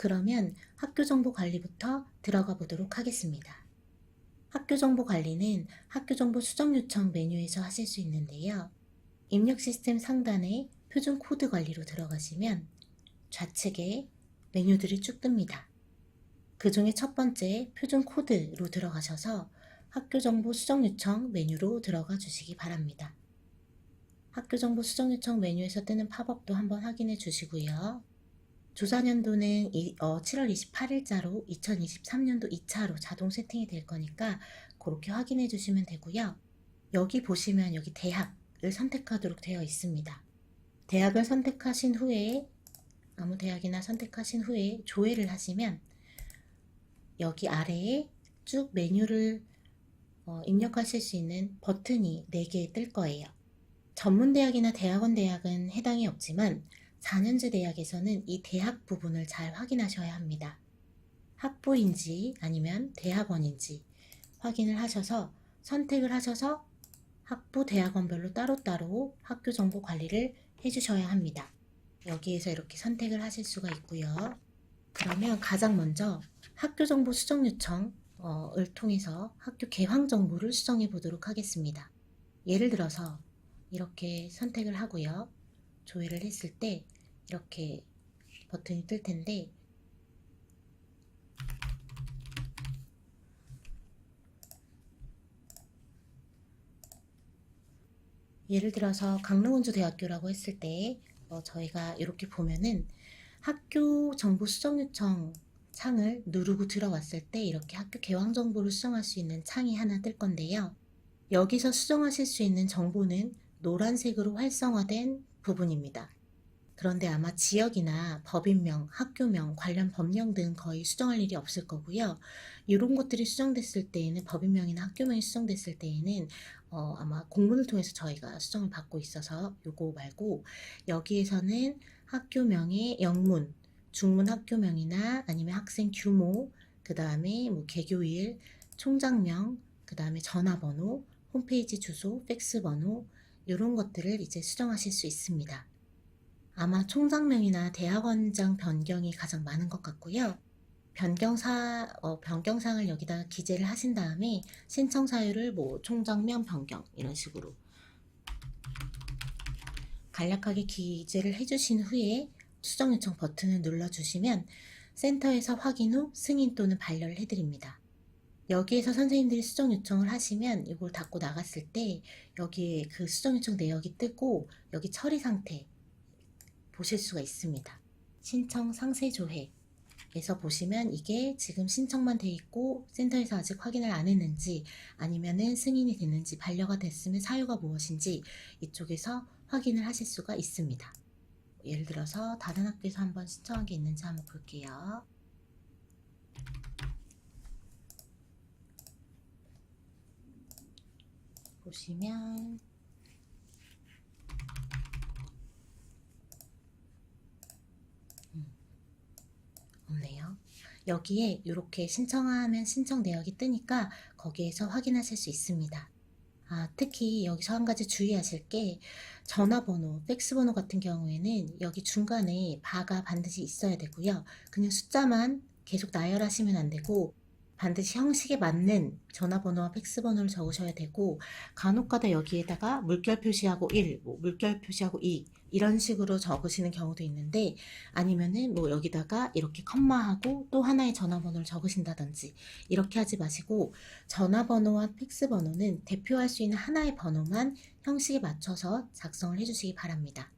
그러면 학교정보관리부터 들어가 보도록 하겠습니다. 학교정보관리는 학교정보 수정요청 메뉴에서 하실 수 있는데요. 입력 시스템 상단에 표준 코드 관리로 들어가시면 좌측에 메뉴들이 쭉 뜹니다. 그 중에 첫 번째 표준 코드로 들어가셔서 학교정보 수정요청 메뉴로 들어가 주시기 바랍니다. 학교정보 수정요청 메뉴에서 뜨는 팝업도 한번 확인해 주시고요. 조사년도는 7월 28일자로 2023년도 2차로 자동 세팅이 될 거니까 그렇게 확인해 주시면 되고요. 여기 보시면 여기 대학을 선택하도록 되어 있습니다. 대학을 선택하신 후에 아무 대학이나 선택하신 후에 조회를 하시면 여기 아래에 쭉 메뉴를 입력하실 수 있는 버튼이 4개 뜰 거예요. 전문대학이나 대학원 대학은 해당이 없지만 4년제 대학에서는 이 대학 부분을 잘 확인하셔야 합니다. 학부인지 아니면 대학원인지 확인을 하셔서 선택을 하셔서 학부 대학원별로 따로따로 학교 정보 관리를 해주셔야 합니다. 여기에서 이렇게 선택을 하실 수가 있고요. 그러면 가장 먼저 학교 정보 수정 요청을 통해서 학교 개황 정보를 수정해 보도록 하겠습니다. 예를 들어서 이렇게 선택을 하고요. 조회를 했을 때 이렇게 버튼이 뜰 텐데 예를 들어서 강릉운주대학교라고 했을 때 저희가 이렇게 보면은 학교 정보 수정 요청 창을 누르고 들어왔을 때 이렇게 학교 개황 정보를 수정할 수 있는 창이 하나 뜰 건데요. 여기서 수정하실 수 있는 정보는 노란색으로 활성화된 부분입니다. 그런데 아마 지역이나 법인명, 학교명, 관련 법령 등 거의 수정할 일이 없을 거고요. 이런 것들이 수정됐을 때에는 법인명이나 학교명이 수정됐을 때에는 아마 공문을 통해서 저희가 수정을 받고 있어서 요거 말고 여기에서는 학교명의 영문, 중문 학교명이나 아니면 학생 규모, 그 다음에 뭐 개교일, 총장명, 그 다음에 전화번호, 홈페이지 주소, 팩스 번호 이런 것들을 이제 수정하실 수 있습니다. 아마 총장명이나 대학원장 변경이 가장 많은 것 같고요. 변경사항을 여기다 기재를 하신 다음에 신청 사유를 뭐 총장명 변경 이런 식으로 간략하게 기재를 해주신 후에 수정 요청 버튼을 눌러주시면 센터에서 확인 후 승인 또는 반려를 해드립니다. 여기에서 선생님들이 수정 요청을 하시면 이걸 닫고 나갔을 때 여기에 그 수정 요청 내역이 뜨고 여기 처리 상태 보실 수가 있습니다. 신청 상세 조회에서 보시면 이게 지금 신청만 돼 있고 센터에서 아직 확인을 안 했는지 아니면은 승인이 됐는지 반려가 됐으면 사유가 무엇인지 이쪽에서 확인을 하실 수가 있습니다. 예를 들어서 다른 학교에서 한번 신청한 게 있는지 한번 볼게요. 보시면 없네요. 여기에 이렇게 신청하면 신청 내역이 뜨니까 거기에서 확인하실 수 있습니다. 특히 여기서 한 가지 주의하실 게 전화번호, 팩스번호 같은 경우에는 여기 중간에 바가 반드시 있어야 되고요. 그냥 숫자만 계속 나열하시면 안 되고 반드시 형식에 맞는 전화번호와 팩스번호를 적으셔야 되고 간혹가다 여기에다가 물결 표시하고 1, 뭐 물결 표시하고 2 이런 식으로 적으시는 경우도 있는데 아니면은 뭐 여기다가 이렇게 컴마하고 또 하나의 전화번호를 적으신다든지 이렇게 하지 마시고 전화번호와 팩스번호는 대표할 수 있는 하나의 번호만 형식에 맞춰서 작성을 해주시기 바랍니다.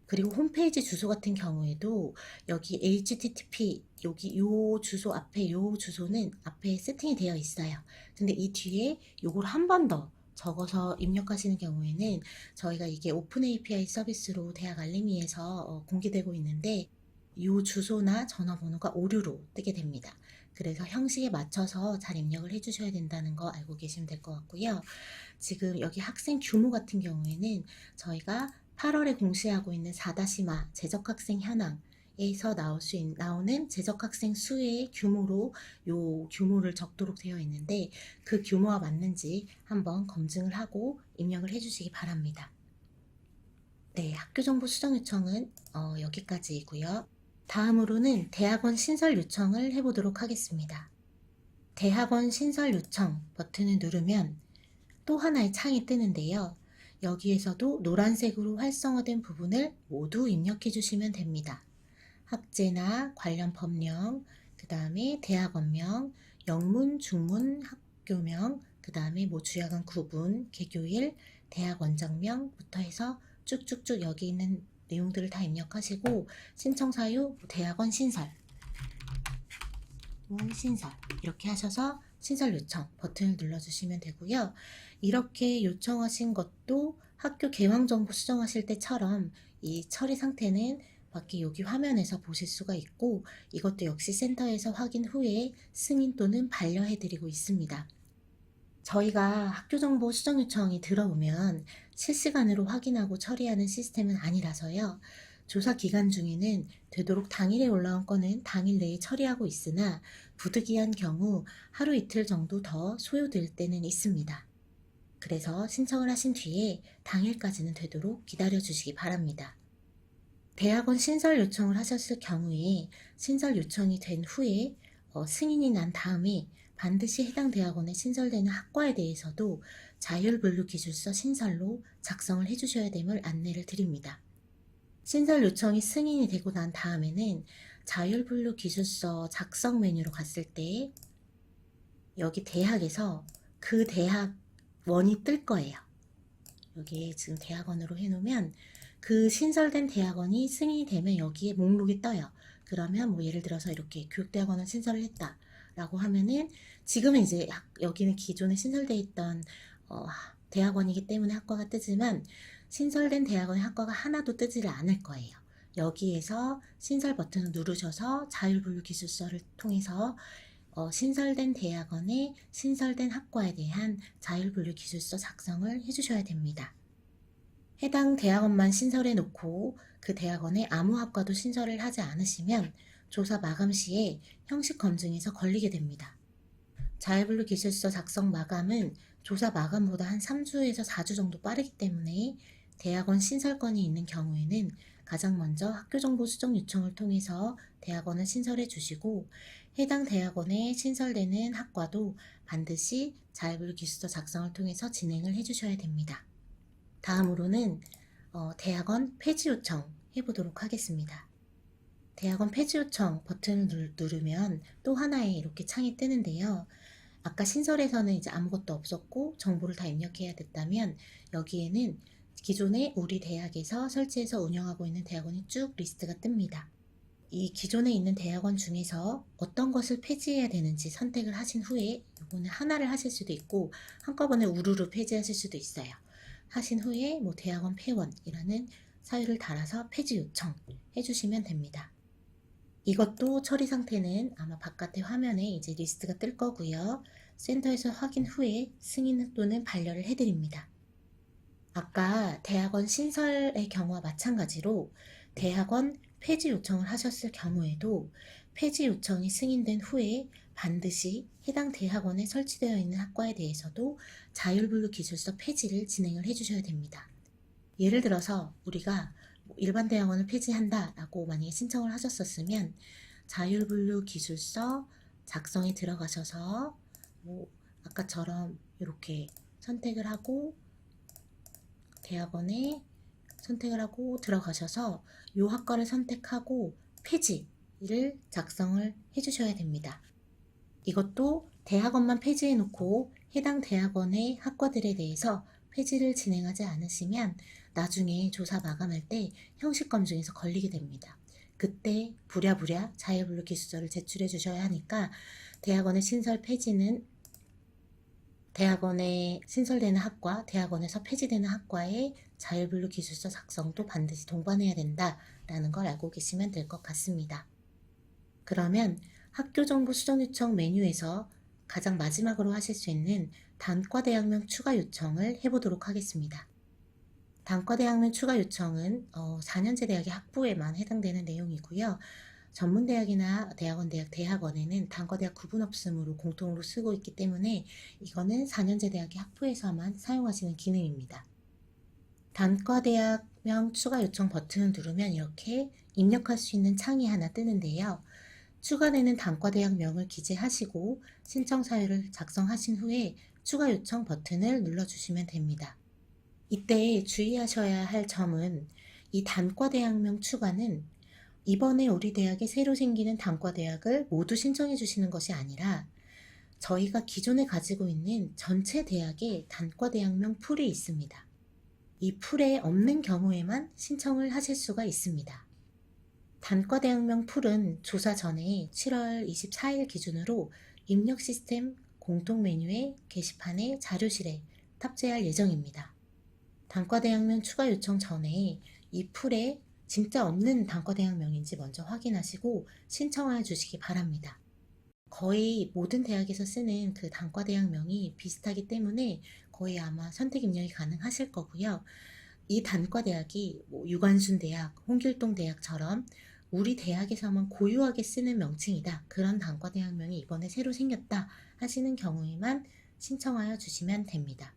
그리고 홈페이지 주소 같은 경우에도 여기 http 여기 요 주소 앞에 요 주소는 앞에 세팅이 되어 있어요. 근데 이 뒤에 요걸 한 번 더 적어서 입력하시는 경우에는 저희가 이게 오픈 API 서비스로 대학 알림이에서 공개되고 있는데 요 주소나 전화번호가 오류로 뜨게 됩니다. 그래서 형식에 맞춰서 잘 입력을 해주셔야 된다는 거 알고 계시면 될 것 같고요. 지금 여기 학생 규모 같은 경우에는 저희가 8월에 공시하고 있는 4-마 재적학생 현황에서 나오는 재적학생 수의 규모로 요 규모를 적도록 되어 있는데 그 규모와 맞는지 한번 검증을 하고 입력을 해주시기 바랍니다. 네, 학교정보 수정 요청은 여기까지이고요. 다음으로는 대학원 신설 요청을 해보도록 하겠습니다. 대학원 신설 요청 버튼을 누르면 또 하나의 창이 뜨는데요. 여기에서도 노란색으로 활성화된 부분을 모두 입력해 주시면 됩니다. 학제나 관련 법령, 그 다음에 대학원명, 영문, 중문, 학교명, 그 다음에 뭐 주야간 구분, 개교일, 대학 원장명부터 해서 쭉쭉쭉 여기 있는 내용들을 다 입력하시고 신청 사유 대학원 신설 이렇게 하셔서 신설 요청 버튼을 눌러주시면 되고요. 이렇게 요청하신 것도 학교 개황 정보 수정하실 때처럼 이 처리 상태는 밖에 여기 화면에서 보실 수가 있고 이것도 역시 센터에서 확인 후에 승인 또는 반려해 드리고 있습니다. 저희가 학교정보 수정 요청이 들어오면 실시간으로 확인하고 처리하는 시스템은 아니라서요. 조사 기간 중에는 되도록 당일에 올라온 건은 당일 내에 처리하고 있으나 부득이한 경우 하루 이틀 정도 더 소요될 때는 있습니다. 그래서 신청을 하신 뒤에 당일까지는 되도록 기다려 주시기 바랍니다. 대학원 신설 요청을 하셨을 경우에 신설 요청이 된 후에 승인이 난 다음에 반드시 해당 대학원에 신설되는 학과에 대해서도 자율분류기술서 신설로 작성을 해주셔야 됨을 안내를 드립니다. 신설 요청이 승인이 되고 난 다음에는 자율분류기술서 작성 메뉴로 갔을 때 여기 대학에서 그 대학원이 뜰 거예요. 여기에 지금 대학원으로 해놓으면 그 신설된 대학원이 승인이 되면 여기에 목록이 떠요. 그러면 뭐 예를 들어서 이렇게 교육대학원을 신설을 했다 라고 하면은 지금은 이제 여기는 기존에 신설되어 있던 대학원이기 때문에 학과가 뜨지만 신설된 대학원의 학과가 하나도 뜨지를 않을 거예요. 여기에서 신설 버튼을 누르셔서 자율분류기술서를 통해서 신설된 대학원의 신설된 학과에 대한 자율분류기술서 작성을 해주셔야 됩니다. 해당 대학원만 신설해 놓고 그 대학원에 아무 학과도 신설을 하지 않으시면 조사 마감 시에 형식 검증에서 걸리게 됩니다. 자율분류기술서 작성 마감은 조사 마감보다 한 3주에서 4주 정도 빠르기 때문에 대학원 신설건이 있는 경우에는 가장 먼저 학교정보 수정 요청을 통해서 대학원을 신설해 주시고 해당 대학원에 신설되는 학과도 반드시 자율분류기술서 작성을 통해서 진행을 해 주셔야 됩니다. 다음으로는 대학원 폐지 요청 해보도록 하겠습니다. 대학원 폐지 요청 버튼을 누르면 또 하나의 이렇게 창이 뜨는데요. 아까 신설에서는 이제 아무것도 없었고 정보를 다 입력해야 됐다면 여기에는 기존에 우리 대학에서 설치해서 운영하고 있는 대학원이 쭉 리스트가 뜹니다. 이 기존에 있는 대학원 중에서 어떤 것을 폐지해야 되는지 선택을 하신 후에 이거는 하나를 하실 수도 있고 한꺼번에 우르르 폐지하실 수도 있어요. 하신 후에 뭐 대학원 폐원이라는 사유를 달아서 폐지 요청 해주시면 됩니다. 이것도 처리 상태는 아마 바깥의 화면에 이제 리스트가 뜰 거고요. 센터에서 확인 후에 승인 또는 반려를 해드립니다. 아까 대학원 신설의 경우와 마찬가지로 대학원 폐지 요청을 하셨을 경우에도 폐지 요청이 승인된 후에 반드시 해당 대학원에 설치되어 있는 학과에 대해서도 자율분류기술서 폐지를 진행을 해주셔야 됩니다. 예를 들어서 우리가 일반 대학원을 폐지한다 라고 만약에 신청을 하셨었으면 자율분류기술서 작성에 들어가셔서 뭐 아까처럼 이렇게 선택을 하고 대학원에 선택을 하고 들어가셔서 이 학과를 선택하고 폐지를 작성을 해주셔야 됩니다. 이것도 대학원만 폐지해 놓고 해당 대학원의 학과들에 대해서 폐지를 진행하지 않으시면 나중에 조사 마감할 때 형식 검증에서 걸리게 됩니다. 그때 부랴부랴 자율분류기술서를 제출해 주셔야 하니까 대학원의 신설 폐지는 대학원에 신설되는 학과, 대학원에서 폐지되는 학과의 자율분류기술서 작성도 반드시 동반해야 된다라는 걸 알고 계시면 될 것 같습니다. 그러면 학교정보 수정 요청 메뉴에서 가장 마지막으로 하실 수 있는 단과대학명 추가 요청을 해보도록 하겠습니다. 단과대학명 추가 요청은 4년제 대학의 학부에만 해당되는 내용이고요. 전문대학이나 대학원, 대학원에는 단과대학 구분 없음으로 공통으로 쓰고 있기 때문에 이거는 4년제 대학의 학부에서만 사용하시는 기능입니다. 단과대학 대학명 추가 요청 버튼을 누르면 이렇게 입력할 수 있는 창이 하나 뜨는데요. 추가되는 단과대학명을 기재하시고 신청 사유를 작성하신 후에 추가 요청 버튼을 눌러주시면 됩니다. 이때 주의하셔야 할 점은 이 단과대학명 추가는 이번에 우리 대학에 새로 생기는 단과대학을 모두 신청해 주시는 것이 아니라 저희가 기존에 가지고 있는 전체 대학의 단과대학명 풀이 있습니다. 이 풀에 없는 경우에만 신청을 하실 수가 있습니다. 단과대학명 풀은 조사 전에 7월 24일 기준으로 입력 시스템 공통 메뉴의 게시판에 자료실에 탑재할 예정입니다. 단과대학명 추가 요청 전에 이 풀에 진짜 없는 단과대학명인지 먼저 확인하시고 신청해 주시기 바랍니다. 거의 모든 대학에서 쓰는 그 단과대학명이 비슷하기 때문에 거의 아마 선택 입력이 가능하실 거고요. 이 단과대학이 유관순대학, 홍길동대학처럼 우리 대학에서만 고유하게 쓰는 명칭이다. 그런 단과대학명이 이번에 새로 생겼다 하시는 경우에만 신청하여 주시면 됩니다.